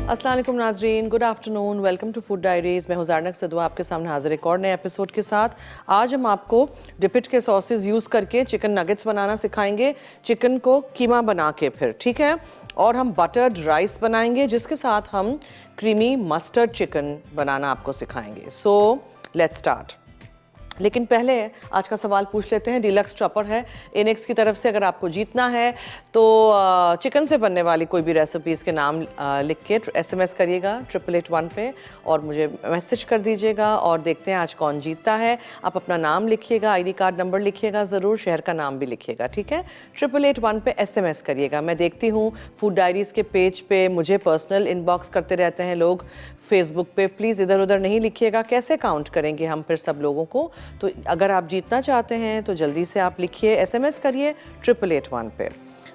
अस्सलाम वालेकुम नाजरीन, good afternoon, welcome to food diaries. मैं हूं ज़ारनक सदवा आपके सामने हाजिर एक और नए एपिसोड के साथ। आज हम आपको डिपिट के सॉसेज यूज़ करके चिकन नगेट्स बनाना सिखाएंगे, चिकन को कीमा बना के फिर, ठीक है। और हम बटर्ड राइस बनाएंगे जिसके साथ हम क्रीमी मस्टर्ड चिकन बनाना आपको सिखाएंगे। So let's start. लेकिन पहले आज का सवाल पूछ लेते हैं। डीलक्स ट्रपर है इनेक्स की तरफ से। अगर आपको जीतना है तो चिकन से बनने वाली कोई भी रेसिपीज़ के नाम लिख के SMS करिएगा 8881 पे और मुझे मैसेज कर दीजिएगा और देखते हैं आज कौन जीतता है। आप अपना नाम लिखिएगा, ID कार्ड नंबर लिखिएगा, ज़रूर शहर का नाम भी लिखिएगा, ठीक है। 8881 पे SMS करिएगा। मैं देखती हूँ फूड डायरीज़ के पेज पे मुझे पर्सनल इनबॉक्स करते रहते हैं लोग फेसबुक पे। प्लीज़ इधर उधर नहीं लिखिएगा, कैसे काउंट करेंगे हम फिर सब लोगों को। तो अगर आप जीतना चाहते हैं तो जल्दी से आप लिखिए, SMS करिए 8881 पे।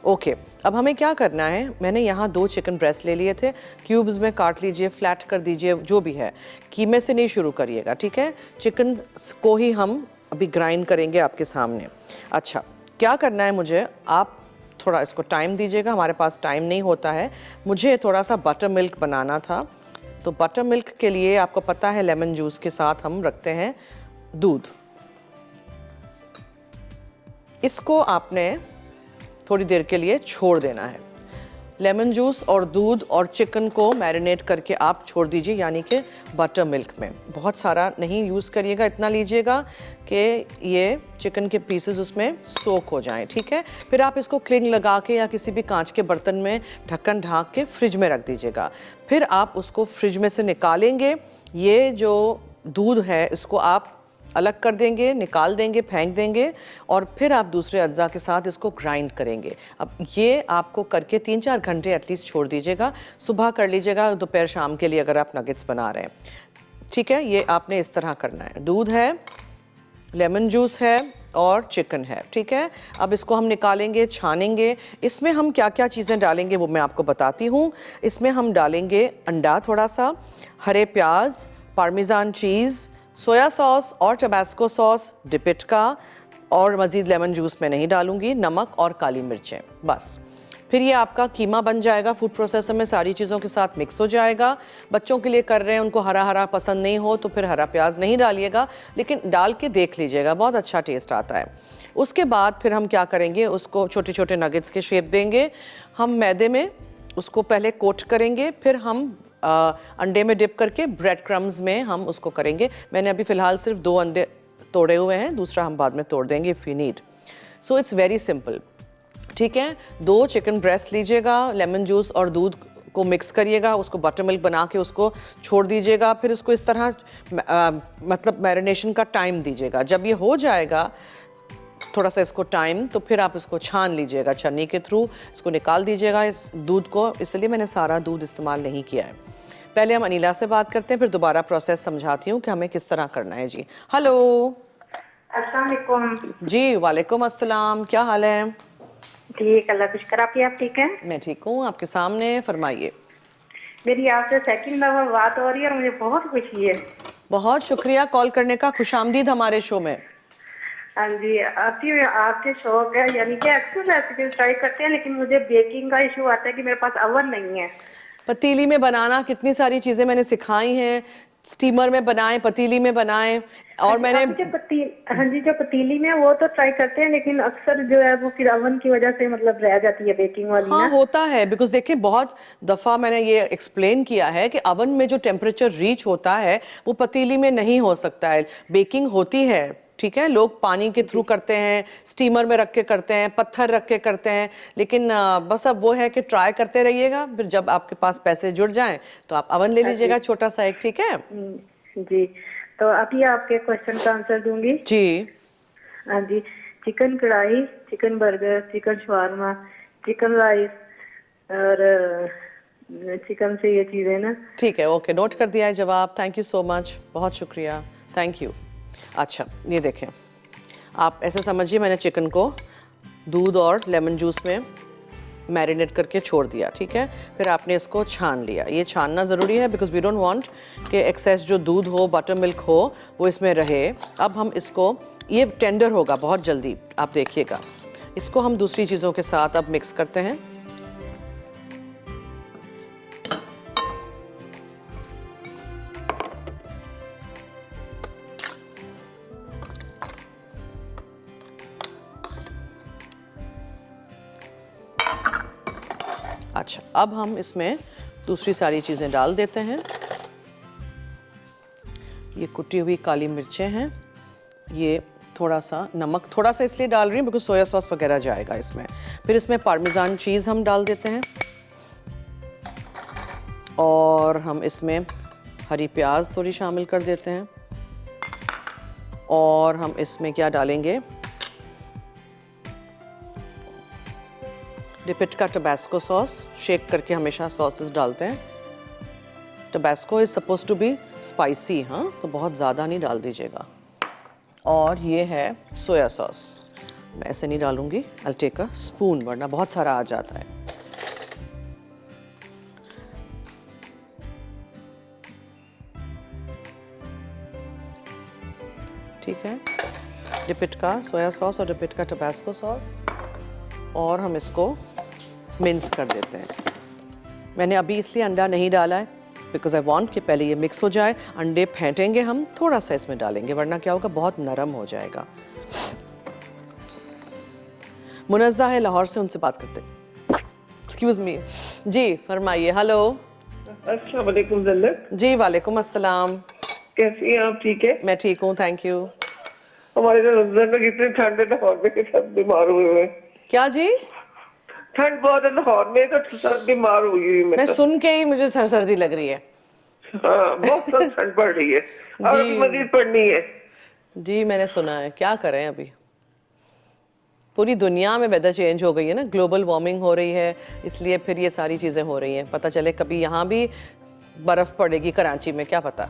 ओके, अब हमें क्या करना है। मैंने यहाँ 2 चिकन ब्रेस्ट ले लिए थे, क्यूब्स में काट लीजिए, फ्लैट कर दीजिए, जो भी है। कीमे से नहीं शुरू करिएगा, ठीक है। चिकन को ही हम अभी ग्राइंड करेंगे आपके सामने। अच्छा, क्या करना है मुझे, आप थोड़ा इसको टाइम दीजिएगा, हमारे पास टाइम नहीं होता है। मुझे थोड़ा सा बटर मिल्क बनाना था, तो बटर मिल्क के लिए आपको पता है लेमन जूस के साथ हम रखते हैं दूध। इसको आपने थोड़ी देर के लिए छोड़ देना है। लेमन जूस और दूध और चिकन को मैरिनेट करके आप छोड़ दीजिए, यानी कि बटर मिल्क में। बहुत सारा नहीं यूज़ करिएगा, इतना लीजिएगा कि ये चिकन के पीसेस उसमें सोक हो जाएं, ठीक है। फिर आप इसको क्लिंग लगा के या किसी भी कांच के बर्तन में ढक्कन ढाँक के फ्रिज में रख दीजिएगा। फिर आप उसको फ्रिज में से निकालेंगे। ये जो दूध है इसको आप अलग कर देंगे, निकाल देंगे, फेंक देंगे और फिर आप दूसरे अज्जा के साथ इसको ग्राइंड करेंगे। अब ये आपको करके 3-4 घंटे एटलीस्ट छोड़ दीजिएगा। सुबह कर लीजिएगा, दोपहर शाम के लिए अगर आप नगेट्स बना रहे हैं, ठीक है। ये आपने इस तरह करना है। दूध है, लेमन जूस है और चिकन है, ठीक है। अब इसको हम निकालेंगे, छानेंगे। इसमें हम क्या क्या चीज़ें डालेंगे वो मैं आपको बताती हूँ। इसमें हम डालेंगे अंडा थोड़ा सा, हरे प्याज, पार्मेजान चीज़, सोया सॉस और टबास्को सॉस डिपिट का, और मज़ीद लेमन जूस में नहीं डालूंगी, नमक और काली मिर्चें, बस। फिर ये आपका कीमा बन जाएगा। फूड प्रोसेसर में सारी चीज़ों के साथ मिक्स हो जाएगा। बच्चों के लिए कर रहे हैं, उनको हरा हरा पसंद नहीं हो तो फिर हरा प्याज नहीं डालिएगा, लेकिन डाल के देख लीजिएगा, बहुत अच्छा टेस्ट आता है। उसके बाद फिर हम क्या करेंगे, उसको छोटे छोटे नगेट्स के शेप देंगे। हम मैदे में उसको पहले कोट करेंगे, फिर हम अंडे में डिप करके ब्रेड क्रम्स में हम उसको करेंगे। मैंने अभी फ़िलहाल सिर्फ 2 अंडे तोड़े हुए हैं, दूसरा हम बाद में तोड़ देंगे if you need. So it's very simple, ठीक है। 2 चिकन ब्रेस्ट लीजिएगा, लेमन जूस और दूध को मिक्स करिएगा, उसको बटर मिल्क बना के उसको छोड़ दीजिएगा। फिर उसको इस तरह मतलब मैरिनेशन का टाइम दीजिएगा। जब ये हो जाएगा थोड़ा सा इसको टाइम, तो फिर आप इसको छान लीजिएगा छन्नी के थ्रू, इसको निकाल दीजिएगा इस दूध को। इसलिए मैंने सारा दूध इस्तेमाल नहीं किया है। पहले हम अनीला से बात करते हैं, फिर दोबारा प्रोसेस समझाती हूँ कि हमें किस तरह करना है। जी हेलो। अस्सलाम वालेकुम। जी वालेकुम अस्सलाम, क्या हाल है? ठीक, अल्लाह का शुक्र। आप ठीक हैं? मैं ठीक हूँ, आपके सामने, फरमाइए। मेरी आपसे सेकंड दफा बात हो रही है और मुझे बहुत खुशी है। बहुत शुक्रिया कॉल करने का, खुशामदीद हमारे शो में। हाँ जी, आपके शौक है, यानी कि अक्सर रेसिपी ट्राई करते हैं, लेकिन मुझे बेकिंग का इशू आता है कि मेरे पास अवन नहीं है। पतीली में बनाना, कितनी सारी चीज़ें मैंने सिखाई हैं। स्टीमर में बनाएं, पतीली में बनाएं। और मैंने हाँ जी, जो पतीली में वो तो ट्राई करते हैं, लेकिन अक्सर जो है वो फिर अवन की वजह से मतलब रह जाती है बेकिंग वाली। हाँ होता है, बिकॉज देखिए बहुत दफ़ा मैंने ये एक्सप्लेन किया है कि अवन में जो टेम्परेचर रीच होता है वो पतीली में नहीं हो सकता है। बेकिंग होती है, ठीक है, लोग पानी के थ्रू करते हैं, स्टीमर में रख के करते हैं, पत्थर रख के करते हैं, लेकिन बस अब वो है कि ट्राई करते रहिएगा। फिर जब आपके पास पैसे जुड़ जाएं तो आप अवन ले लीजिएगा छोटा सा एक, ठीक है जी। तो अभी आपके क्वेश्चन का आंसर दूंगी जी। हाँ जी, chicken kadai, chicken burger, chicken shawarma, chicken rice और चिकन से ये चीज़ें ना। ठीक है, ओके, नोट कर दिया है जवाब। थैंक यू सो मच, बहुत शुक्रिया, थैंक यू। अच्छा, ये देखें, आप ऐसे समझिए मैंने चिकन को दूध और लेमन जूस में मैरिनेट करके छोड़ दिया, ठीक है। फिर आपने इसको छान लिया। ये छानना ज़रूरी है बिकॉज वी डोंट वांट कि एक्सेस जो दूध हो, बटर मिल्क हो, वो इसमें रहे। अब हम इसको, ये टेंडर होगा बहुत जल्दी, आप देखिएगा। इसको हम दूसरी चीज़ों के साथ अब मिक्स करते हैं। अब हम इसमें दूसरी सारी चीज़ें डाल देते हैं। ये कुटी हुई काली मिर्चें हैं, ये थोड़ा सा नमक, थोड़ा सा इसलिए डाल रही हूँ बिकॉज सोया सॉस वगैरह जाएगा इसमें। फिर इसमें पार्मेजान चीज़ हम डाल देते हैं और हम इसमें हरी प्याज थोड़ी शामिल कर देते हैं और हम इसमें क्या डालेंगे, डिपिट का टबैस्को सॉस। शेक करके हमेशा सॉसेस डालते हैं। Tabasco is suppose to be spicy, हाँ, तो बहुत ज़्यादा नहीं डाल दीजिएगा। और ये है सोया सॉस, मैं ऐसे नहीं डालूंगी, आई टेक अ स्पून, वरना बहुत सारा आ जाता है। ठीक है, डिपिट का सोया सॉस और डिपिट का टबैस्को सॉस, और हम इसको मिक्स कर देते हैं। मैंने अभी इसलिए अंडा नहीं डाला है बिकॉज आई वांट कि पहले ये मिक्स हो जाए। अंडे फेंटेंगे हम, थोड़ा सा इसमें डालेंगे, वरना क्या होगा, बहुत नरम हो जाएगा। मुनज़्ज़ा है लाहौर से, उनसे बात करते हैं। एक्सक्यूज मी जी, फरमाइए। हेलो। अस्सलाम वालेकुम जन्नत। जी वालेकुम अस्सलाम। कैसी हैं आप? ठीक है, मैं ठीक हूँ, थैंक यू। हमारे तो रमजान में कितने ठंड है, लाहौर में के सब बीमार हुए हुए हैं। क्या जी? ठंड बहुत है लाहौर में, तो सब बीमार हुई हुई मैं तो। सुन के ही मुझे सर्दी लग रही है। हाँ, बहुत सब ठंड पड़ रही है और अभी मजीद पड़नी है। जी मैंने सुना है, क्या करें, अभी पूरी दुनिया में वेदर चेंज हो गई है ना, ग्लोबल वार्मिंग हो रही है, इसलिए फिर ये सारी चीज़ें हो रही हैं। पता चले कभी यहाँ भी बर्फ़ पड़ेगी कराची में, क्या पता।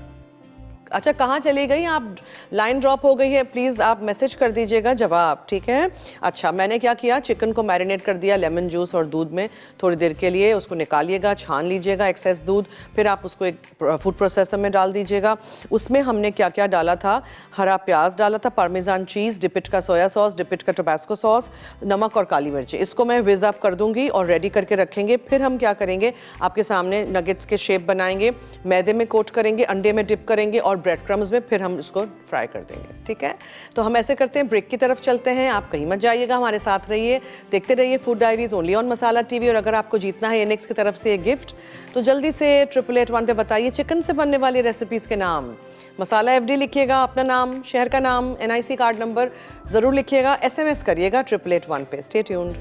अच्छा, कहाँ चली गई आप? लाइन ड्रॉप हो गई है, प्लीज़ आप मैसेज कर दीजिएगा जवाब, ठीक है। अच्छा, मैंने क्या किया, चिकन को मैरिनेट कर दिया लेमन जूस और दूध में थोड़ी देर के लिए। उसको निकालिएगा, छान लीजिएगा एक्सेस दूध, फिर आप उसको एक फूड प्रोसेसर में डाल दीजिएगा। उसमें हमने क्या क्या डाला था, हरा प्याज डाला था, पार्मेजान चीज़, डिपिट का सोया सॉस, डिपिट का टबैस्को सॉस, नमक और काली मिर्ची। इसको मैं विज़ अप कर दूंगी और रेडी करके रखेंगे। फिर हम क्या करेंगे, आपके सामने नगेट्स के शेप बनाएंगे, मैदे में कोट करेंगे, अंडे में डिप करेंगे और ब्रेड क्रम्स में फिर हम इसको फ्राई कर देंगे, ठीक है। तो हम ऐसे करते हैं, ब्रेक की तरफ चलते हैं। आप कहीं मत जाइएगा, हमारे साथ रहिए, देखते रहिए food diaries only on masala TV. और अगर आपको जीतना है एनेक्स की तरफ से ये गिफ्ट, तो जल्दी से 8881 पे बताइए चिकन से बनने वाली रेसिपीज़ के नाम। मसाला FD लिखिएगा, अपना नाम, शहर का नाम, NIC कार्ड नंबर ज़रूर लिखिएगा, SMS करिएगा 8881 पे। Stay tuned.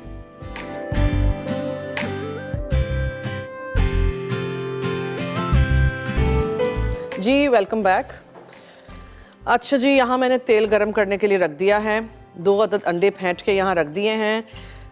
जी वेलकम बैक। अच्छा जी, यहाँ मैंने तेल गरम करने के लिए रख दिया है, 2 अदद अंडे फेंट के यहाँ रख दिए हैं,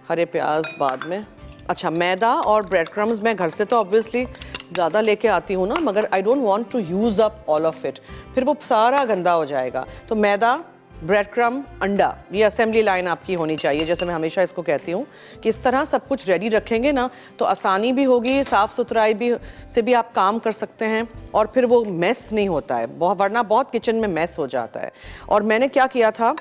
हरे प्याज बाद में। अच्छा, मैदा और ब्रेड क्रम्स मैं घर से तो ऑब्वियसली ज़्यादा लेके आती हूँ ना, मगर I don't want to use up all of it, फिर वो सारा गंदा हो जाएगा। तो मैदा, ब्रेड क्रम, अंडा, ये असेंबली लाइन आपकी होनी चाहिए, जैसे मैं हमेशा इसको कहती हूँ कि इस तरह सब कुछ रेडी रखेंगे ना तो आसानी भी होगी, साफ़ सुथराई भी से भी आप काम कर सकते हैं और फिर वो मेस नहीं होता है, वरना बहुत किचन में मेस हो जाता है। और मैंने क्या किया था,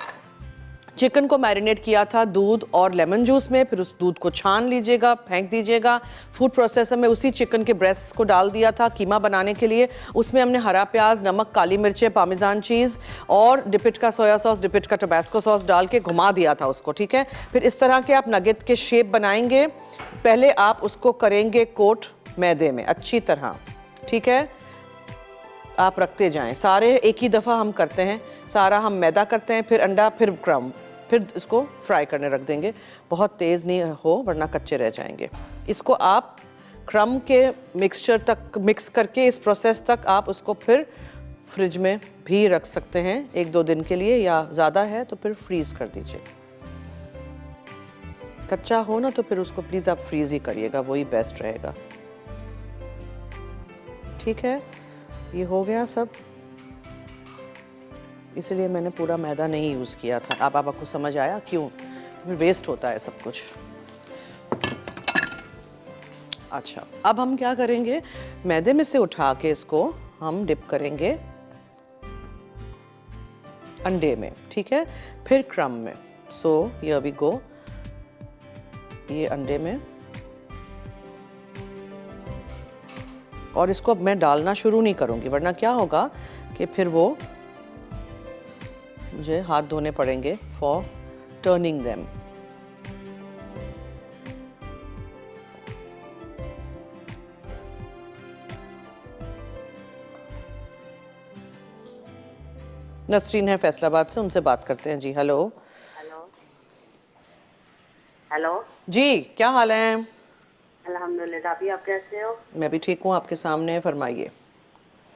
चिकन को मैरिनेट किया था दूध और लेमन जूस में, फिर उस दूध को छान लीजिएगा, फेंक दीजिएगा। फूड प्रोसेसर में उसी चिकन के ब्रेस्ट को डाल दिया था कीमा बनाने के लिए। उसमें हमने हरा प्याज, नमक, काली मिर्चें, पार्मेजान चीज़ और डिपिट का सोया सॉस, डिपिट का टबैस्को सॉस डाल के घुमा दिया था उसको, ठीक है। फिर इस तरह के आप नगेट के शेप बनाएंगे। पहले आप उसको करेंगे कोट मैदे में अच्छी तरह, ठीक है। आप रखते जाएं, सारे एक ही दफ़ा हम करते हैं, सारा हम मैदा करते हैं, फिर अंडा, फिर क्रम, फिर इसको फ्राई करने रख देंगे। बहुत तेज़ नहीं हो वरना कच्चे रह जाएंगे। इसको आप क्रम के मिक्सचर तक मिक्स करके, इस प्रोसेस तक आप उसको फिर फ्रिज में भी रख सकते हैं 1-2 दिन के लिए, या ज़्यादा है तो फिर फ्रीज़ कर दीजिए। कच्चा हो ना तो फिर उसको प्लीज़ आप फ्रीज़ ही करिएगा, वही बेस्ट रहेगा, ठीक है। ये हो गया सब, इसलिए मैंने पूरा मैदा नहीं यूज़ किया था। अब आपको समझ आया क्यों, फिर वेस्ट होता है सब कुछ। अच्छा, अब हम क्या करेंगे, मैदे में से उठा के इसको हम डिप करेंगे अंडे में, ठीक है, फिर क्रम में। सो हियर वी गो, ये अंडे में, और इसको अब मैं डालना शुरू नहीं करूँगी वरना क्या होगा कि फिर वो मुझे हाथ धोने पड़ेंगे फॉर टर्निंग देम। नसरीन है फैसलाबाद से, उनसे बात करते हैं जी। हेलो हेलो हेलो जी, क्या हाल है? अल्हम्दुलिल्लाह। अभी आप कैसे हो? मैं भी ठीक हूँ, आपके सामने, फरमाइए।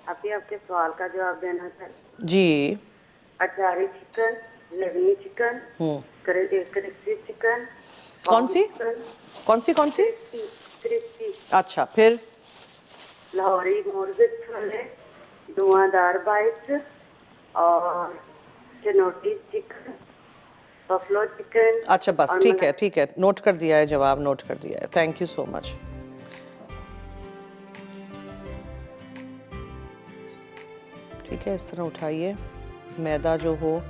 अभी आपके सवाल का जवाब देना था। जी। अचारी चिकन, लेबनी चिकन, क्रिस्पी चिकन। कौन सी कौन सी कौन सी? क्रिस्पी क्रिस्पी अच्छा, फिर? लाहौरी मुर्गे छोले, धुआंधार बाइट और चिनोटी चिकन, बफलो चिकन। अच्छा बस, और ठीक है ठीक है, नोट कर दिया है, जवाब नोट कर दिया है। Thank you so much. ठीक है, इस तरह उठाइए। मैदा जो हो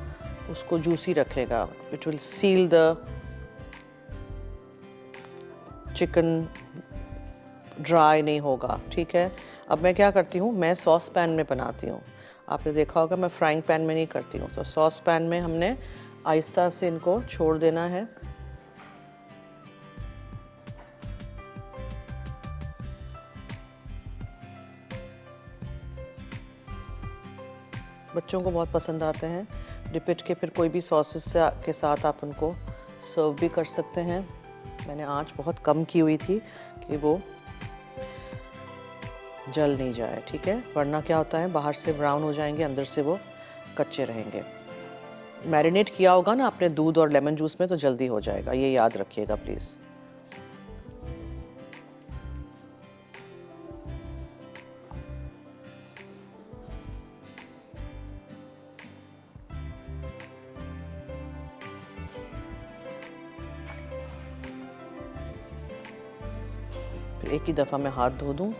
उसको जूसी रखेगा, it will seal the chicken, dry नहीं होगा। ठीक है, अब मैं क्या करती हूँ, मैं सॉस पैन में बनाती हूँ। आपने देखा होगा मैं फ्राइंग पैन में नहीं करती हूँ। तो सॉस पैन में हमने आहिस्ता से इनको छोड़ देना है। बच्चों को बहुत पसंद आते हैं। डिपिट के फिर कोई भी सॉसेस के साथ आप उनको सर्व भी कर सकते हैं। मैंने आंच बहुत कम की हुई थी कि वो जल नहीं जाए, ठीक है, वरना क्या होता है बाहर से ब्राउन हो जाएंगे, अंदर से वो कच्चे रहेंगे। मैरिनेट किया होगा ना आपने दूध और लेमन जूस में, तो जल्दी हो जाएगा, ये याद रखिएगा प्लीज़। फिर एक ही दफ़ा मैं हाथ धो दूं।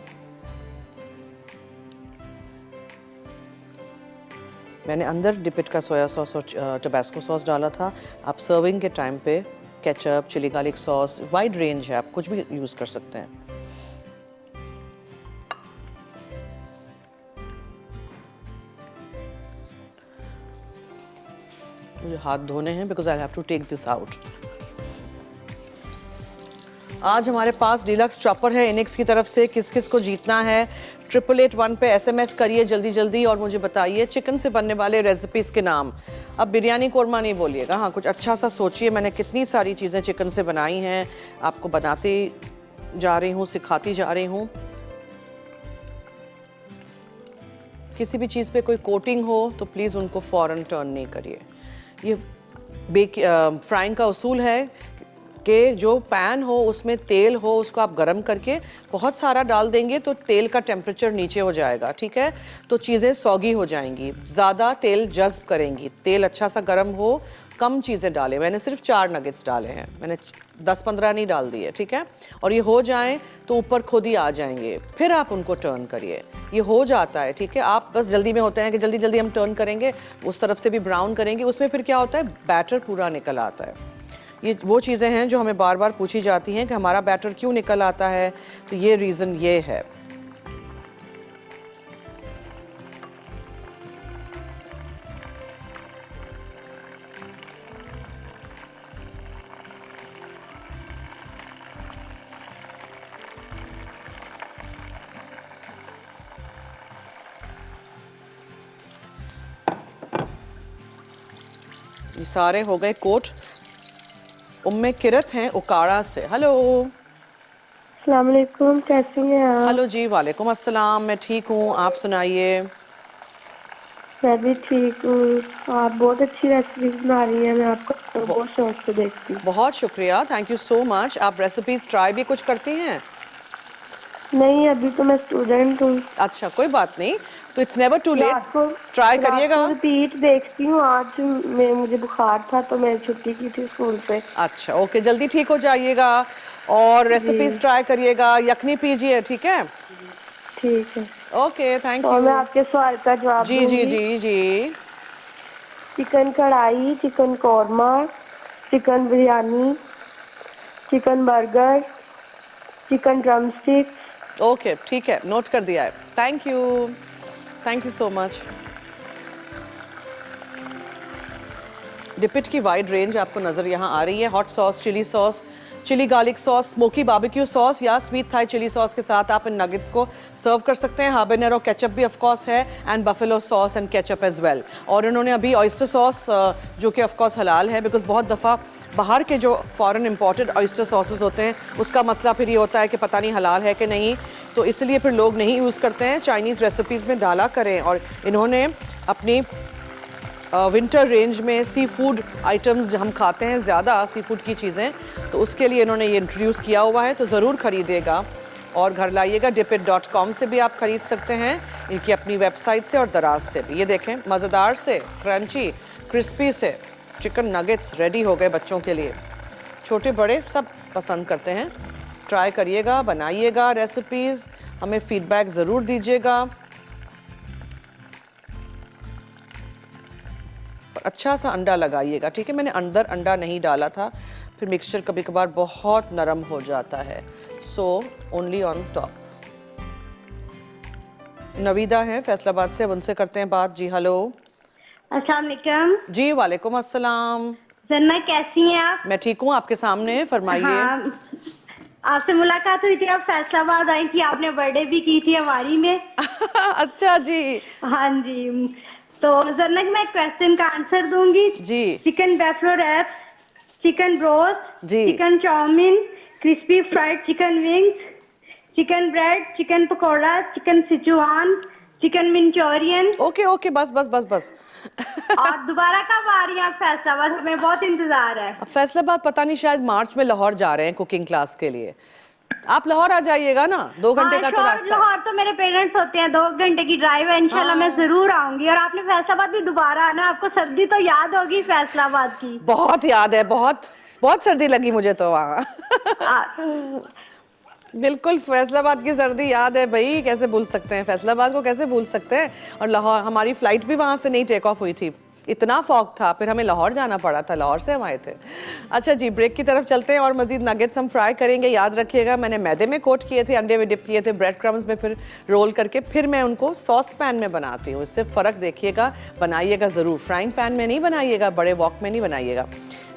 मैंने अंदर डिपिट का सोया सॉस और टबास्को सॉस डाला था। आप सर्विंग के टाइम पे ketchup, chilli garlic sauce, wide range है, आप कुछ भी यूज़ कर सकते हैं। मुझे हाथ धोने हैं because I have to take this out. आज हमारे पास डिलक्स चॉपर है इनिक्स की तरफ से। किस किस को जीतना है 8881 पे SMS करिए जल्दी जल्दी और मुझे बताइए चिकन से बनने वाले रेसिपीज के नाम। अब बिरयानी कोरमा नहीं बोलिएगा, हाँ कुछ अच्छा सा सोचिए। मैंने कितनी सारी चीज़ें चिकन से बनाई हैं, आपको बनाती जा रही हूँ, सिखाती जा रही हूँ। किसी भी चीज़ पे कोई कोटिंग हो तो प्लीज़ उनको फ़ौरन टर्न नहीं करिए। ये फ्राइंग का उसूल है कि जो पैन हो उसमें तेल हो, उसको आप गरम करके बहुत सारा डाल देंगे तो तेल का टेम्परेचर नीचे हो जाएगा, ठीक है, तो चीज़ें सौगी हो जाएंगी, ज़्यादा तेल जज्ब करेंगी। तेल अच्छा सा गरम हो, कम चीज़ें डालें। मैंने सिर्फ 4 नगेट्स डाले हैं, मैंने 10-15 नहीं डाल दिए, ठीक है। और ये हो जाएं तो ऊपर खुद ही आ जाएंगे, फिर आप उनको टर्न करिए। ये हो जाता है, ठीक है। आप बस जल्दी में होते हैं कि जल्दी जल्दी हम टर्न करेंगे, उस तरफ से भी ब्राउन करेंगे, उसमें फिर क्या होता है बैटर पूरा निकल आता है। ये वो चीज़ें हैं जो हमें बार बार पूछी जाती हैं कि हमारा बैटर क्यों निकल आता है, तो ये रीज़न ये है। ये सारे हो गए कोट। उम्मे किरत हैं उकाड़ा से। हेलो। अस्सलाम वालेकुम, कैसी हैं आप? हेलो जी, वालेकुम अस्सलाम, मैं ठीक हूँ, आप सुनाइए। मैं भी ठीक हूँ। आप बहुत अच्छी रेसिपीज बना रही हैं, मैं आपको तो बहुत शौक से देखती हूँ। बहुत शुक्रिया, थैंक यू सो मच। आप रेसिपीज ट्राई भी कुछ करती हैं? नहीं, अभी तो मैं स्टूडेंट हूँ। अच्छा, कोई बात नहीं, तो इट्स नेवर टू लेट, रात को ट्राई करिएगा। रिपीट देखती हूँ। आज मुझे बुखार था तो मैं छुट्टी की थी स्कूल से। अच्छा ओके, जल्दी ठीक हो जाइएगा और रेसिपीज ट्राई करिएगा। यखनी पीजिए, ठीक है? ठीक है, ओके, थैंक और मैं यू। आपके सवाल का जवाब जी जी दूंगी। जी जी। Chicken kadai, chicken korma, chicken biryani, chicken burger, chicken drumstick. Okay ठीक है, नोट कर दिया है। Thank you so much. Dip it की वाइड रेंज आपको नज़र यहाँ आ रही है। Hot sauce, chilli sauce, chilli garlic sauce, smoky barbecue sauce या स्वीट थाई चिली सॉस के साथ आप इन नगेट्स को सर्व कर सकते हैं। हाबेनेरो केचप भी ऑफ कोर्स है and buffalo sauce and ketchup as well. और इन्होंने अभी ऑयस्टर सॉस जो कि ऑफ कोर्स हलाल है, बिकॉज बहुत दफ़ा बाहर के जो फॉरेन इंपोर्टेड ऑयस्टर सॉसेस होते हैं उसका मसला फिर ये होता है कि पता नहीं हलाल है कि नहीं, तो इसलिए फिर लोग नहीं यूज़ करते हैं। चाइनीज़ रेसिपीज़ में डाला करें। और इन्होंने अपनी विंटर रेंज में सी फूड आइटम्स हम खाते हैं ज़्यादा, सी फूड की चीज़ें, तो उसके लिए इन्होंने ये इंट्रोड्यूस किया हुआ है, तो ज़रूर ख़रीदेगा और घर लाइएगा। dipit.com से भी आप ख़रीद सकते हैं, इनकी अपनी वेबसाइट से और दराज से भी। ये देखें, मज़ेदार से क्रंची क्रिस्पी से चिकन नगेट्स रेडी हो गए बच्चों के लिए। छोटे बड़े सब पसंद करते हैं। ट्राई करिएगा, बनाइएगा रेसिपीज़, हमें फीडबैक ज़रूर दीजिएगा। अच्छा सा अंडा लगाइएगा, ठीक है। मैंने अंदर अंडा नहीं डाला था, फिर मिक्सचर कभी कभार बहुत नरम हो जाता है। So only on top. Naveeda है फैसलाबाद से, अब उनसे करते हैं बात। जी हेलो। अस्सलाम वालेकुम। जी वालेकुम अस्सलाम। जन्ना कैसी हैं आप? मैं ठीक हूँ, आपके सामने फरमाइए। हाँ, आपसे मुलाकात हुई थी, आप फैसलाबाद आई थी, आपने बर्थडे भी की थी हमारी में। अच्छा जी। हाँ जी, तो जन्ना मैं क्वेश्चन का आंसर दूंगी जी। Chicken buffalo wraps, chicken broast, जी। Chicken chow mein, crispy fried chicken wings, chicken bread, chicken pakora, chicken Szechuan, chicken Manchurian. Okay okay, बस बस बस बस। और दोबारा कब आ रही हैं आप फैसलाबाद? हमें बहुत इंतजार है। अब फैसलाबाद पता नहीं, शायद मार्च में लाहौर जा रहे हैं कुकिंग क्लास के लिए। आप लाहौर आ जाइएगा ना, 2 घंटे का तो रास्ता है। लाहौर तो मेरे पेरेंट्स होते हैं, 2 घंटे की ड्राइव है। इंशाल्लाह मैं जरूर आऊंगी। और आपने फैसलाबाद भी दोबारा आना, आपको सर्दी तो याद होगी फैसलाबाद की। बहुत याद है, बहुत बहुत सर्दी लगी मुझे तो वहाँ। बिल्कुल, फैसलाबाद की सर्दी याद है भाई, कैसे भूल सकते हैं, फैसलाबाद को कैसे भूल सकते हैं। और लाहौर, हमारी फ्लाइट भी वहाँ से नहीं टेक ऑफ हुई थी, इतना फॉग था, फिर हमें लाहौर जाना पड़ा था, लाहौर से हम आए थे। अच्छा जी, ब्रेक की तरफ चलते हैं और मजीद नगेट्स हम फ्राई करेंगे। याद रखिएगा, मैंने मैदे में कोट किए थे, अंडे में डिप किए थे, ब्रेड क्रम्स में फिर रोल करके फिर मैं उनको सॉस पैन में बनाती हूँ। इससे फ़र्क देखिएगा, बनाइएगा ज़रूर। फ्राइंग पैन में नहीं बनाइएगा, बड़े वॉक में नहीं बनाइएगा।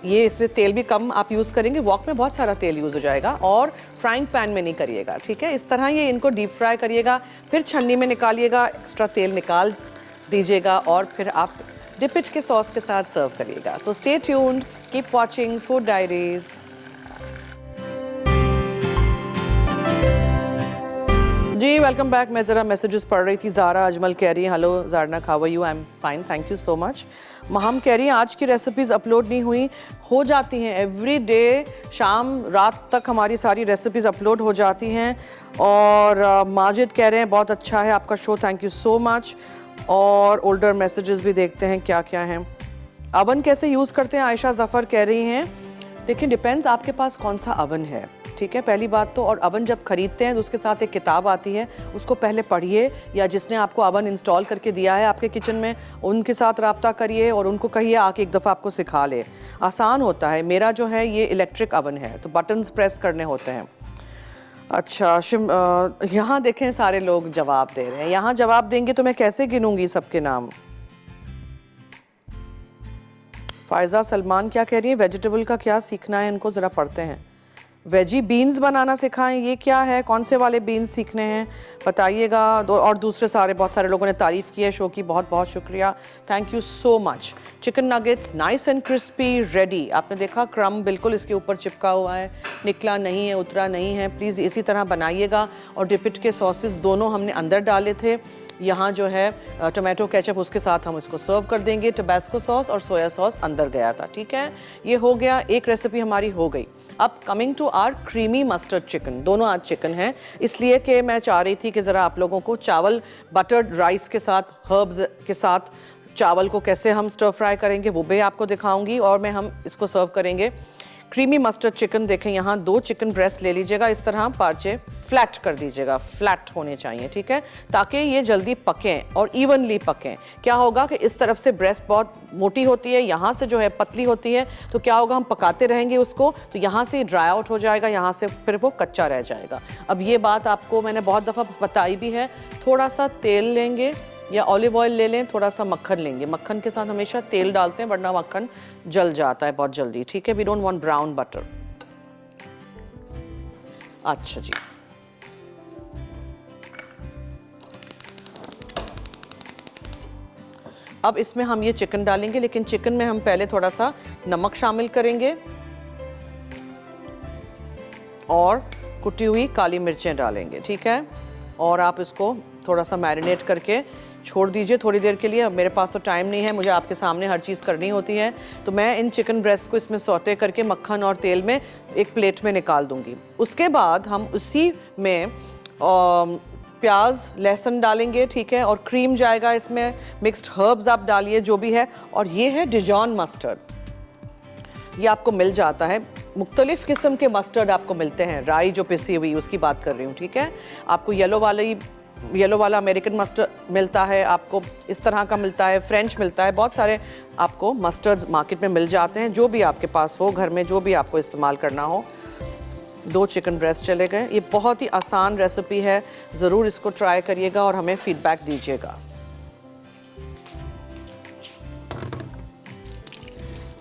ये इसमें तेल भी कम आप यूज़ करेंगे, वॉक में बहुत सारा तेल यूज़ हो जाएगा, और फ्राइंग पैन में नहीं करिएगा, ठीक है। इस तरह ये इनको डीप फ्राई करिएगा, फिर छन्नी में निकालिएगा, एक्स्ट्रा तेल निकाल दीजिएगा और फिर आप डिपिट के सॉस के साथ सर्व करिएगा। So stay tuned, keep watching food diaries. जी वेलकम बैक। मैं ज़रा मैसेजेस पढ़ रही थी। ज़ारा अजमल कह रही है, hello Zarna, how are you? I am fine, thank you so much. Maham कह रही हैं आज की रेसिपीज़ अपलोड नहीं हुई, हो जाती हैं एवरी डे, शाम रात तक हमारी सारी रेसिपीज़ अपलोड हो जाती हैं। और माजिद कह रहे हैं बहुत अच्छा है आपका show, thank you so much. और ओल्डर मैसेजेस भी देखते हैं क्या क्या हैं। अवन कैसे यूज़ करते हैं, आयशा ज़फ़र कह रही हैं। देखिए, डिपेंड्स आपके पास कौन सा अवन है, ठीक है, पहली बात तो। और अवन जब खरीदते हैं तो उसके साथ एक किताब आती है, उसको पहले पढ़िए, या जिसने आपको अवन इंस्टॉल करके दिया है आपके किचन में उनके साथ रब्ता करिए और उनको कहिए आके एक दफ़ा आपको सिखा ले। आसान होता है। मेरा जो है ये इलेक्ट्रिक अवन है, तो बटन्स प्रेस करने होते हैं। अच्छा, यहाँ देखें सारे लोग जवाब दे रहे हैं। यहाँ जवाब देंगे तो मैं कैसे गिनूंगी सबके नाम। फायजा सलमान क्या कह रही है, वेजिटेबल का क्या सीखना है इनको, ज़रा पढ़ते हैं। वेजी बीन्स बनाना सिखाएं, ये क्या है, कौन से वाले बीन्स सीखने हैं बताइएगा। और दूसरे सारे बहुत सारे लोगों ने तारीफ़ की है शो की, बहुत बहुत शुक्रिया, thank you so much. Chicken nuggets nice and crispy ready. आपने देखा क्रम बिल्कुल इसके ऊपर चिपका हुआ है, निकला नहीं है, उतरा नहीं है। प्लीज़ इसी तरह बनाइएगा। और डिपिट के सॉसेस दोनों हमने अंदर डाले थे। यहाँ जो है टोमेटो केचप, उसके साथ हम इसको सर्व कर देंगे। टबैस्को सॉस और सोया सॉस अंदर गया था, ठीक है। ये हो गया, एक रेसिपी हमारी हो गई। अब coming to our creamy mustard chicken. दोनों आज चिकन हैं, इसलिए कि मैं चाह रही थी कि ज़रा आप लोगों को चावल बटर्ड राइस के साथ, हर्ब्स के साथ चावल को कैसे हम स्टर फ्राई करेंगे वो भी आपको दिखाऊंगी। और हम इसको सर्व करेंगे क्रीमी मस्टर्ड चिकन। देखें, यहाँ 2 चिकन ब्रेस्ट ले लीजिएगा, इस तरह पार्चे फ्लैट कर दीजिएगा, फ्लैट होने चाहिए, ठीक है, ताकि ये जल्दी पकें और इवनली पकें। क्या होगा कि इस तरफ से ब्रेस्ट बहुत मोटी होती है, यहाँ से जो है पतली होती है, तो क्या होगा, हम पकाते रहेंगे उसको, तो यहाँ से ड्राई आउट हो जाएगा, यहाँ से फिर वो कच्चा रह जाएगा। अब ये बात आपको मैंने बहुत दफ़ा बताई भी है। थोड़ा सा तेल लेंगे या ऑलिव ऑयल ले लें, थोड़ा सा मक्खन लेंगे। मक्खन के साथ हमेशा तेल डालते हैं, वरना मक्खन जल जाता है बहुत जल्दी, ठीक है। We don't want brown butter. अच्छा जी, अब इसमें हम ये चिकन डालेंगे, लेकिन चिकन में हम पहले थोड़ा सा नमक शामिल करेंगे और कुटी हुई काली मिर्चें डालेंगे, ठीक है। और आप इसको थोड़ा सा मैरिनेट करके छोड़ दीजिए थोड़ी देर के लिए। अब मेरे पास तो टाइम नहीं है, मुझे आपके सामने हर चीज़ करनी होती है, तो मैं इन चिकन ब्रेस्ट को इसमें सौते करके मक्खन और तेल में एक प्लेट में निकाल दूंगी। उसके बाद हम उसी में प्याज लहसुन डालेंगे, ठीक है, और क्रीम जाएगा इसमें, मिक्स्ड हर्ब्स आप डालिए जो भी है। और ये है डिजॉन मस्टर्ड, ये आपको मिल जाता है, मुख्तलिफ किस्म के मस्टर्ड आपको मिलते हैं, राई जो पिसी हुई उसकी बात कर रही हूँ, ठीक है। आपको येलो वाला अमेरिकन मस्टर्ड मिलता है, आपको इस तरह का मिलता है, फ्रेंच मिलता है, बहुत सारे आपको मस्टर्ड्स मार्केट में मिल जाते हैं, जो भी आपके पास हो घर में, जो भी आपको इस्तेमाल करना हो। 2 चिकन ब्रेस्ट चले गए। ये बहुत ही आसान रेसिपी है, ज़रूर इसको ट्राई करिएगा और हमें फीडबैक दीजिएगा।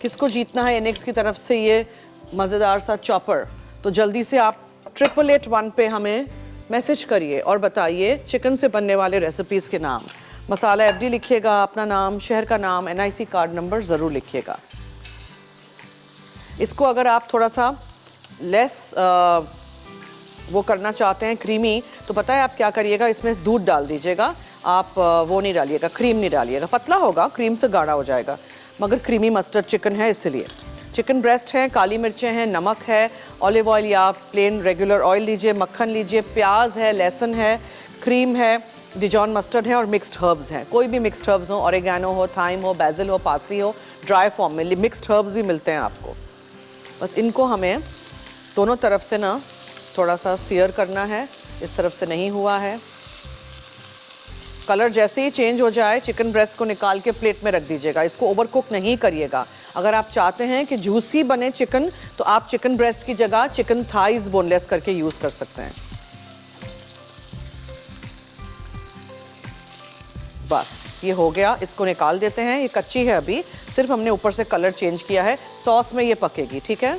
किसको जीतना है एनेक्स की तरफ से ये मज़ेदार सा चॉपर, तो जल्दी से आप 8881 पे हमें मैसेज करिए और बताइए चिकन से बनने वाले रेसिपीज़ के नाम। मसाला FD लिखिएगा, अपना नाम, शहर का नाम, NIC कार्ड नंबर ज़रूर लिखिएगा। इसको अगर आप थोड़ा सा लेस वो करना चाहते हैं क्रीमी, तो पता है आप क्या करिएगा, इसमें दूध डाल दीजिएगा आप, वो नहीं डालिएगा, क्रीम नहीं डालिएगा, पतला होगा, क्रीम से गाढ़ा हो जाएगा, मगर क्रीमी मस्टर्ड चिकन है इसलिए। चिकन ब्रेस्ट है, काली मिर्चें हैं, नमक है, ऑलिव ऑयल या प्लेन रेगुलर ऑयल लीजिए, मक्खन लीजिए, प्याज है, लहसुन है, क्रीम है, डिजॉन मस्टर्ड है और मिक्स्ड हर्ब्स हैं। कोई भी मिक्स्ड हर्ब्स हो, ऑरिगेनो हो, थाइम हो, बैजिल हो, पार्सली हो, ड्राई फॉर्म में मिक्स्ड हर्ब्स भी मिलते हैं आपको। बस इनको हमें दोनों तरफ से ना थोड़ा सा सीयर करना है, इस तरफ से नहीं हुआ है। कलर जैसे ही चेंज हो जाए, चिकन ब्रेस्ट को निकाल के प्लेट में रख दीजिएगा, इसको ओवर कुक नहीं करिएगा। अगर आप चाहते हैं कि जूसी बने चिकन, तो आप चिकन ब्रेस्ट की जगह चिकन थाइज बोनलेस करके यूज़ कर सकते हैं। बस ये हो गया, इसको निकाल देते हैं। ये कच्ची है अभी, सिर्फ हमने ऊपर से कलर चेंज किया है, सॉस में ये पकेगी, ठीक है।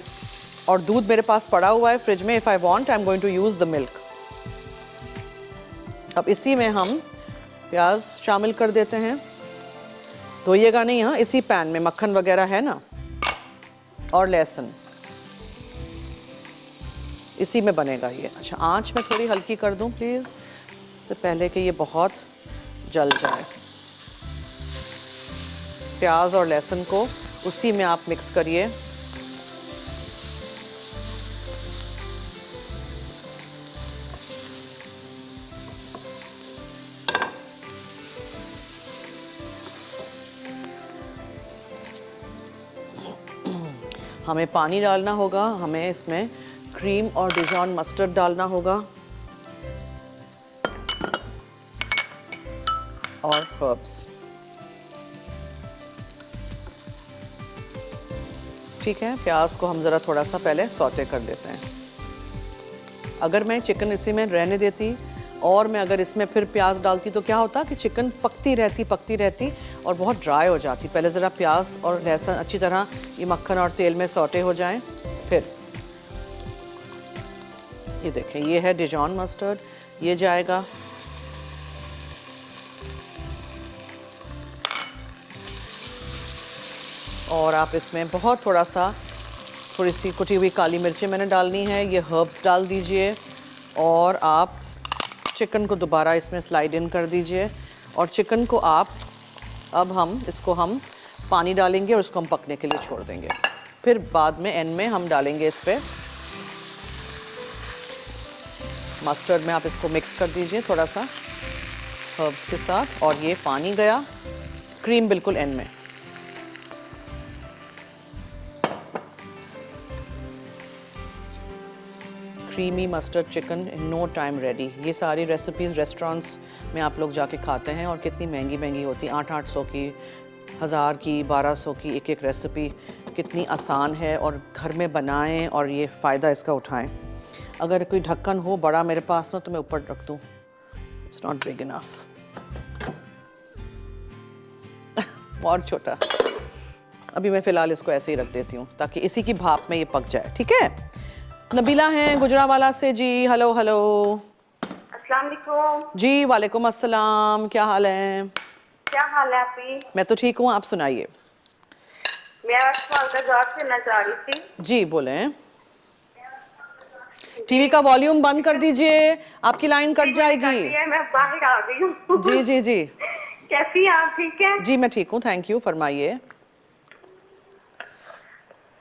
और दूध मेरे पास पड़ा हुआ है फ्रिज में, if I want I am going to use the milk. अब इसी में हम प्याज शामिल कर देते हैं, धोइएगा नहीं, हाँ, इसी पैन में मक्खन वगैरह है ना, और लहसुन इसी में बनेगा ये। अच्छा, आंच में थोड़ी हल्की कर दूं प्लीज़, इससे पहले कि ये बहुत जल जाए। प्याज और लहसुन को उसी में आप मिक्स करिए। हमें पानी डालना होगा, हमें इसमें क्रीम और डिजॉन मस्टर्ड डालना होगा और हर्ब्स, ठीक है। प्याज को हम ज़रा थोड़ा सा पहले सौते कर देते हैं। अगर मैं चिकन इसी में रहने देती और मैं अगर इसमें फिर प्याज डालती तो क्या होता कि चिकन पकती रहती और बहुत ड्राई हो जाती। पहले ज़रा प्याज और लहसुन अच्छी तरह ये मक्खन और तेल में सौटे हो जाएं, फिर ये देखें, ये है डिजॉन मस्टर्ड, ये जाएगा। और आप इसमें बहुत थोड़ी सी कुटी हुई काली मिर्चें मैंने डालनी है, ये हर्ब्स डाल दीजिए और आप चिकन को दोबारा इसमें स्लाइड इन कर दीजिए। और चिकन को अब इसको हम पानी डालेंगे और इसको हम पकने के लिए छोड़ देंगे। फिर बाद में एंड में हम डालेंगे इस पर मस्टर्ड में, आप इसको मिक्स कर दीजिए थोड़ा सा हर्ब्स के साथ। और ये पानी गया, क्रीम बिल्कुल एंड में। Creamy mustard chicken in no time ready. ये सारी रेसिपीज़ रेस्टोरेंट्स में आप लोग जाके खाते हैं और कितनी महंगी होती, 800 की, 1000 की, 1200 की एक रेसिपी। कितनी आसान है, और घर में बनाएं और ये फ़ायदा इसका उठाएं। अगर कोई ढक्कन हो बड़ा मेरे पास ना, तो मैं ऊपर रख दूँ, इट्स नॉट बिग इनफ। और छोटा, अभी मैं फ़िलहाल इसको ऐसे ही रख देती हूँ ताकि इसी की भाप में ये पक जाए, ठीक है। नबीला हैं गुजरावाला से जी। Hello hello. अस्सलाम वालेकुम। जी वालेकुम अस्सलाम, क्या हाल है? क्या हाल है आपकी? मैं तो ठीक हूँ, आप सुनाइए। मैं आज सवाल का जवाब देना चाह रही थी। जी बोलें। टीवी का वॉल्यूम बंद कर दीजिए, आपकी लाइन कट जाएगी। मैं बाहर आ गई हूँ। जी जी जी। कैसी हैं आप? ठीक है जी मैं ठीक हूँ, थैंक यू, फरमाइए।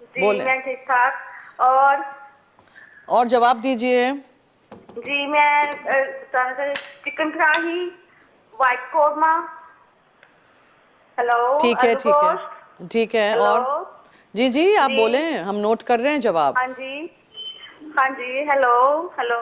जी, बोलें। मैं ठीक ठाक। और जवाब दीजिए। जी मैं बताना चाह रही चिकन कढ़ाई, व्हाइट कोरमा, हेलो, ठीक है आलू ठीक है गोश्त। ठीक है। हेलो। और जी जी आप जी। बोलें, हम नोट कर रहे हैं जवाब। हाँ जी, हाँ जी, हेलो हेलो।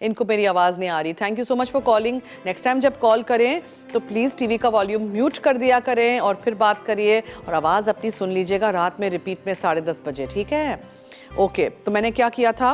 इनको मेरी आवाज़ नहीं आ रही। Thank you so much for calling. Next time जब कॉल करें तो प्लीज़ टीवी का वॉल्यूम म्यूट कर दिया करें और फिर बात करिए, और आवाज़ अपनी सुन लीजिएगा रात में रिपीट में 10:30 बजे, ठीक है? ओके, तो मैंने क्या किया था,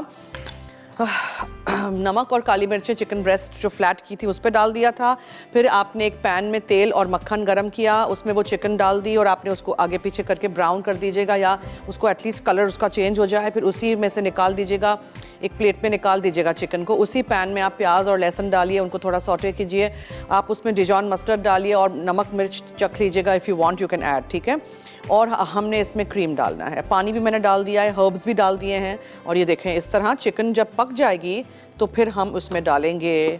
नमक और काली मिर्चें चिकन ब्रेस्ट जो फ्लैट की थी उस पर डाल दिया था। फिर आपने एक पैन में तेल और मक्खन गरम किया, उसमें वो चिकन डाल दी और आपने उसको आगे पीछे करके ब्राउन कर दीजिएगा, या उसको एटलीस्ट कलर उसका चेंज हो जाए। फिर उसी में से निकाल दीजिएगा, एक प्लेट में निकाल दीजिएगा चिकन को। उसी पैन में आप प्याज और लहसुन डालिए, उनको थोड़ा सॉटे कीजिए। आप उसमें डिजॉन मस्टर्ड डालिए और नमक मिर्च चख लीजिएगा, if you want you can add, ठीक है? और हमने इसमें क्रीम डालना है, पानी भी मैंने डाल दिया है, हर्ब्स भी डाल दिए हैं। और ये देखें इस तरह चिकन जब पक जाएगी तो फिर हम उसमें डालेंगे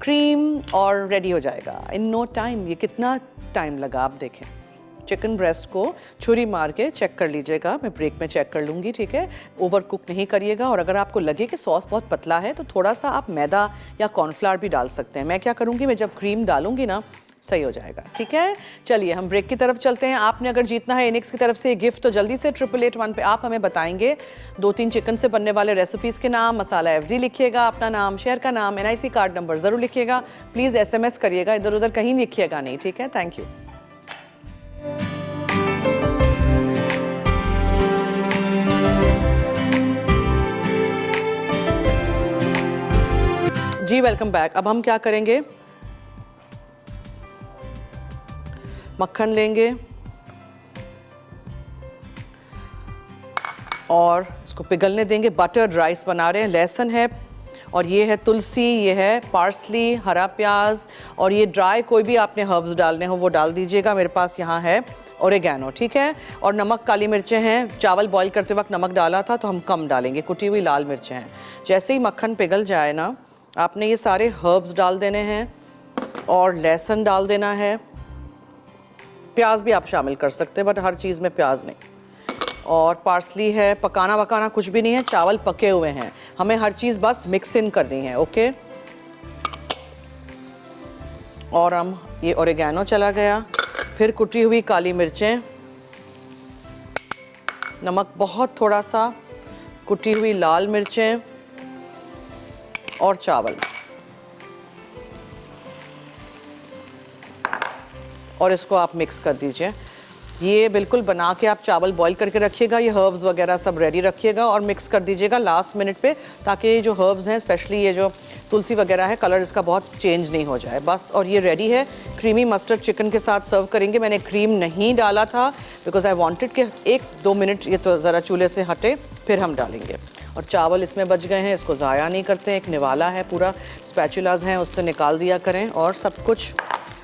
क्रीम और रेडी हो जाएगा इन नो टाइम। ये कितना टाइम लगा आप देखें। चिकन ब्रेस्ट को छुरी मार के चेक कर लीजिएगा, मैं ब्रेक में चेक कर लूँगी, ठीक है? ओवर कुक नहीं करिएगा। और अगर आपको लगे कि सॉस बहुत पतला है तो थोड़ा सा आप मैदा या कॉर्नफ्लावर भी डाल सकते हैं। मैं क्या करूँगी, मैं जब क्रीम डालूँगी ना सही हो जाएगा, ठीक है? चलिए हम ब्रेक की तरफ चलते हैं। आपने अगर जीतना है इनिक्स की तरफ से गिफ्ट तो जल्दी से 8881 पे आप हमें बताएंगे 2-3 चिकन से बनने वाले रेसिपीज़ के नाम, मसाला FD लिखिएगा, अपना नाम, शहर का नाम, NIC कार्ड नंबर ज़रूर लिखिएगा। प्लीज़ SMS करिएगा, इधर उधर कहीं लिखिएगा नहीं, ठीक है? Thank you. जी वेलकम बैक। अब हम क्या करेंगे, मक्खन लेंगे और इसको पिघलने देंगे। बटर्ड राइस बना रहे हैं, लहसुन है और ये है तुलसी, ये है पार्सली, हरा प्याज, और ये ड्राई कोई भी आपने हर्ब्स डालने हो वो डाल दीजिएगा। मेरे पास यहाँ है ओरेगानो, ठीक है? और नमक, काली मिर्चें हैं। चावल बॉईल करते वक्त नमक डाला था तो हम कम डालेंगे। कुटी हुई लाल मिर्चें हैं। जैसे ही मक्खन पिघल जाए ना, आपने ये सारे हर्ब्स डाल देने हैं और लहसुन डाल देना है। प्याज भी आप शामिल कर सकते हैं बट हर चीज़ में प्याज नहीं। और पार्सली है। पकाना वकाना कुछ भी नहीं है, चावल पके हुए हैं, हमें हर चीज़ बस मिक्स इन करनी है, ओके? और हम ये ओरेगानो चला गया, फिर कुटी हुई काली मिर्चें, नमक बहुत थोड़ा सा, कुटी हुई लाल मिर्चें और चावल, और इसको आप मिक्स कर दीजिए। ये बिल्कुल बना के आप चावल बॉईल करके रखिएगा, ये हर्ब्स वगैरह सब रेडी रखिएगा और मिक्स कर दीजिएगा लास्ट मिनट पे, ताकि ये जो हर्ब्स हैं, स्पेशली ये जो तुलसी वगैरह है, कलर इसका बहुत चेंज नहीं हो जाए बस। और ये रेडी है। क्रीमी मस्टर्ड चिकन के साथ सर्व करेंगे। मैंने क्रीम नहीं डाला था बिकॉज आई वांटेड कि 1-2 मिनट ये तो ज़रा चूल्हे से हटे फिर हम डालेंगे। और चावल इसमें बच गए हैं, इसको ज़ाया नहीं करते हैं। एक निवाला है पूरा, स्पैचुलाज हैं, उससे निकाल दिया करें और सब कुछ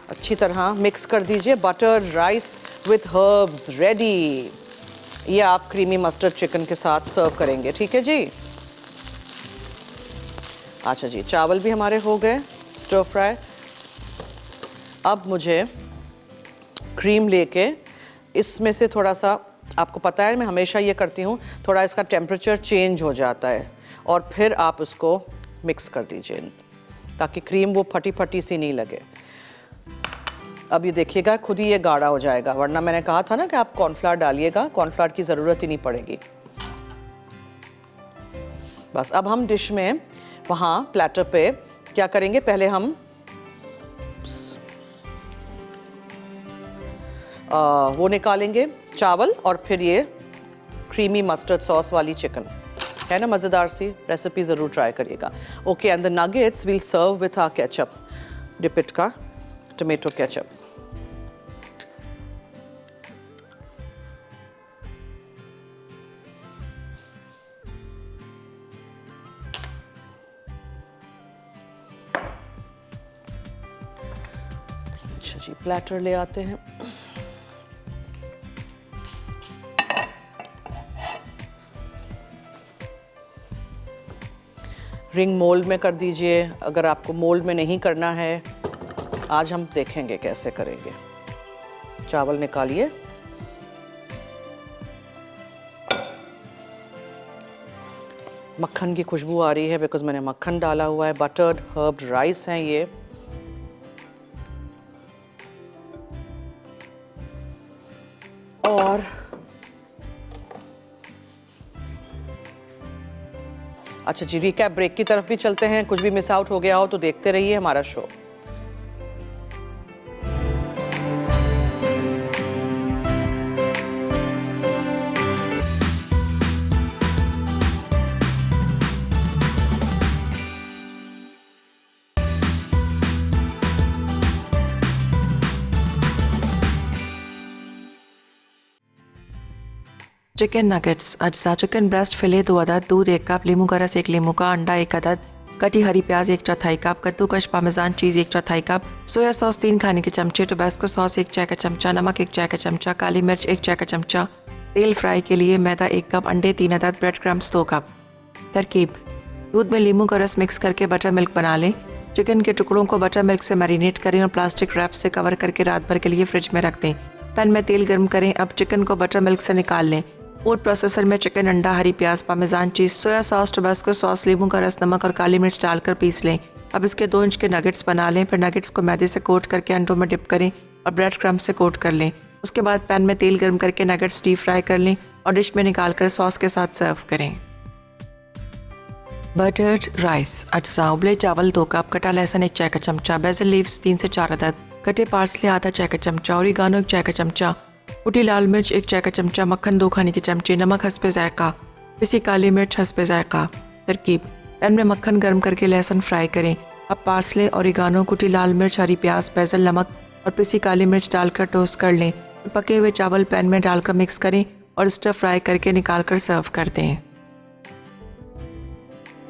अच्छी तरह मिक्स कर दीजिए। Butter rice with herbs ready. ये आप क्रीमी मस्टर्ड चिकन के साथ सर्व करेंगे, ठीक है जी? अच्छा जी, चावल भी हमारे हो गए स्टर फ्राई। अब मुझे क्रीम लेके इसमें से थोड़ा सा, आपको पता है मैं हमेशा ये करती हूँ, थोड़ा इसका टेम्परेचर चेंज हो जाता है और फिर आप उसको मिक्स कर दीजिए ताकि क्रीम वो फटी फटी सी नहीं लगे। अब ये देखिएगा खुद ही ये गाढ़ा हो जाएगा, वरना मैंने कहा था ना कि आप कॉर्नफ्लावर डालिएगा, कॉर्नफ्लावर की ज़रूरत ही नहीं पड़ेगी। बस अब हम डिश में वहाँ प्लेटर पे क्या करेंगे, पहले हम वो निकालेंगे चावल और फिर ये क्रीमी मस्टर्ड सॉस वाली चिकन है ना, मज़ेदार सी रेसिपी ज़रूर ट्राई करिएगा। Okay, and the nuggets will serve with our ketchup, dip it का टोमेटो केचप। अच्छा जी, प्लेटर ले आते हैं। रिंग मोल्ड में कर दीजिए। अगर आपको मोल्ड में नहीं करना है, आज हम देखेंगे कैसे करेंगे। चावल निकालिए। मक्खन की खुशबू आ रही है बिकॉज मैंने मक्खन डाला हुआ है। बटर्ड हर्ब्ड राइस हैं ये। और अच्छा जी, रिकैप ब्रेक की तरफ भी चलते हैं। कुछ भी मिस आउट हो गया हो तो देखते रहिए हमारा शो। चिकन नगेट्स अज्जा चिकन ब्रेस्ट फिले 2 अदद, दूध 1 कप, लींबू का रस 1 लींबू का, अंडा 1 अदद, कटी हरी प्याज 1/4 कप, कद्दूकश पामेजान चीज़ 1/4 कप, सोया सॉस 3 खाने के चमचे, टोबैस्को सॉस 1 चाय का चमचा, नमक 1 चाय का चमचा, काली मिर्च 1 चाय का चमचा, तेल फ्राई के लिए मैदा 1 कप, अंडे 3 अदद, ब्रेड क्रम्स 2 कप। तरकीब: दूध में लींबू का रस मिक्स करके बटर मिल्क बना लें। चिकन के टुकड़ों को बटर मिल्क से मैरिनेट करें और प्लास्टिक रैप से कवर करके रात भर के लिए फ्रिज में रख दें। पैन में तेल गर्म करें। अब चिकन को बटर मिल्क से निकाल लें। फूड प्रोसेसर में चिकन, अंडा, हरी प्याज, पामेजान चीज़, soya sauce, Tabasco sauce, Limboo का रस, नमक और काली मिर्च डालकर पीस लें। अब इसके 2 इंच के नगेट्स बना लें। फिर नगेट्स को मैदे से कोट करके अंडों में डिप करें और ब्रेड क्रम्ब से कोट कर लें। उसके बाद पैन में तेल गर्म करके नगेट्स डीप फ्राई कर लें और डिश में निकाल कर सॉस के साथ सर्व करें। बटर्ड राइस अज्जा उबले चावल 2 कप, कटा लहसुन 1 चाय का चमचा, बेसिल लीव्स 3 से 4 अदद, कटे पार्सले आधा चाय का चमचा, ओरिगानो 1 चाय का चमचा, कुटी लाल मिर्च 1 चाय का चमचा, मक्खन 2 खाने के चमचे, नमक हस्बे जायका, पिसी काली मिर्च हस्बे जायका। तरकीब: पैन में मक्खन गर्म करके लहसुन फ्राई करें। अब पार्सले, ओरिगानो, कुटी लाल मिर्च, हरी प्याज, बेसिल, नमक और पिसी काली मिर्च डालकर टोस्ट कर लें। पके हुए चावल पैन में डालकर मिक्स करें और स्टर फ्राई करके निकाल कर सर्व करते हैं।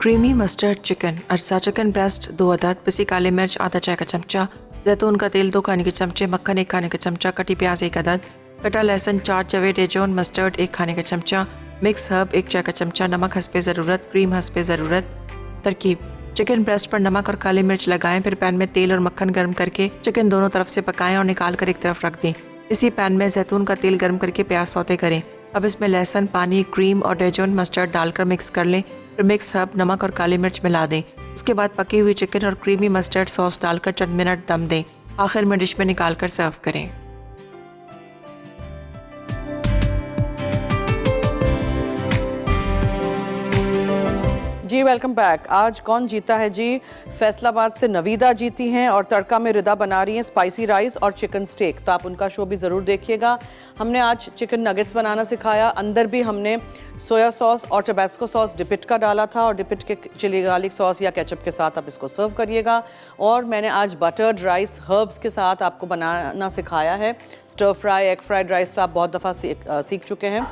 क्रीमी मस्टर्ड चिकन अज्जा चिकन ब्रेस्ट 2 अदद, पिसी काली मिर्च आधा चाय का चमचा, जैतून का तेल 2 खाने के चमचे, मक्खन 1 खाने का चमचा, कटी प्याज 1 अदद, कटा लहसुन 4 चवे, डेजोन मस्टर्ड 1 खाने का चमचा, मिक्स हर्ब 1 चाय का चमचा, नमक हस्बे ज़रूरत, क्रीम हस्बे ज़रूरत। तरकीब: चिकन ब्रेस्ट पर नमक और काली मिर्च लगाएं। फिर पैन में तेल और मक्खन गर्म करके चिकन दोनों तरफ से पकाएं और निकाल कर एक तरफ रख दें। इसी पैन में जैतून का तेल गर्म करके प्याज सौते करें। अब इसमें लहसुन, पानी, क्रीम और डेजोन मस्टर्ड डालकर मिक्स कर लें। फिर मिक्स हर्ब, नमक और काली मिर्च मिला दें। उसके बाद पकी हुई चिकन और क्रीमी मस्टर्ड सॉस डालकर चंद मिनट दम दें। आखिर में डिश में निकाल कर सर्व करें। जी वेलकम बैक। आज कौन जीता है जी? फैसलाबाद से नवीदा जीती हैं और तड़का में रिदा बना रही हैं स्पाइसी राइस और चिकन स्टेक। तो आप उनका शो भी ज़रूर देखिएगा। हमने आज चिकन नगेट्स बनाना सिखाया। अंदर भी हमने सोया सॉस और टबैस्को सॉस डिपिट का डाला था और डिपिट के चिली गार्लिक सॉस या केचप के साथ आप इसको सर्व करिएगा। और मैंने आज बटर्ड राइस हर्ब्स के साथ आपको बनाना सिखाया है। Stir fry, egg fried rice तो आप बहुत दफ़ा सीख चुके हैं,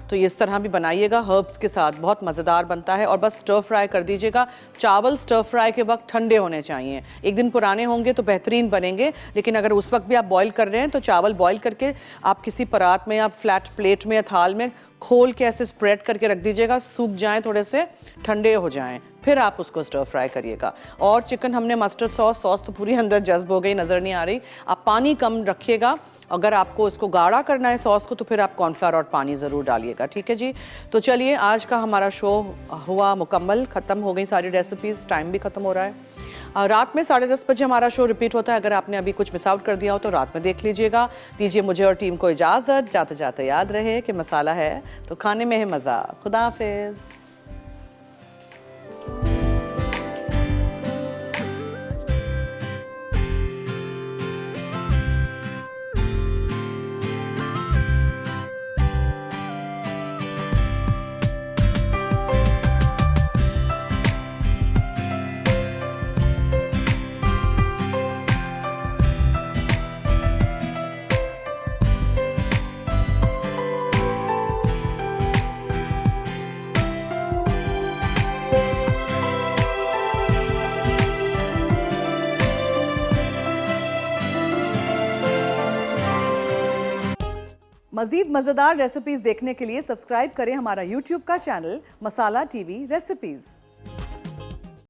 तो इस तरह भी बनाइएगा हर्ब्स के साथ, बहुत मज़ेदार बनता है। और बस स्टर फ्राई कर दीजिएगा। चावल स्टर फ्राई के वक्त ठंडे होने चाहिए। एक दिन पुराने होंगे तो बेहतरीन बनेंगे, लेकिन अगर उस वक्त भी आप बॉईल कर रहे हैं तो चावल बॉईल करके आप किसी परात में या फ्लैट प्लेट में या थाल में खोल के ऐसे स्प्रेड करके रख दीजिएगा। सूख जाएँ, थोड़े से ठंडे हो जाएँ, फिर आप उसको स्टर फ्राई करिएगा। और चिकन हमने मस्टर्ड सॉस तो पूरी अंदर जज्ब हो गई, नज़र नहीं आ रही। आप पानी कम रखिएगा। अगर आपको इसको गाढ़ा करना है सॉस को तो फिर आप कॉर्नफ्लावर और पानी ज़रूर डालिएगा। ठीक है जी। तो चलिए, आज का हमारा शो हुआ मुकम्मल, ख़त्म हो गई सारी रेसिपीज़। टाइम भी ख़त्म हो रहा है। रात में 10:30 बजे हमारा शो रिपीट होता है। अगर आपने अभी कुछ मिस आउट कर दिया हो तो रात में देख लीजिएगा। दीजिए मुझे और टीम को इजाज़त। जाते जाते याद रहे कि मसाला है तो खाने में है मज़ा। खुदा हाफिज़। मजीद मज़ेदार रेसिपीज़ देखने के लिए सब्सक्राइब करें हमारा YouTube का चैनल मसाला टीवी रेसिपीज़।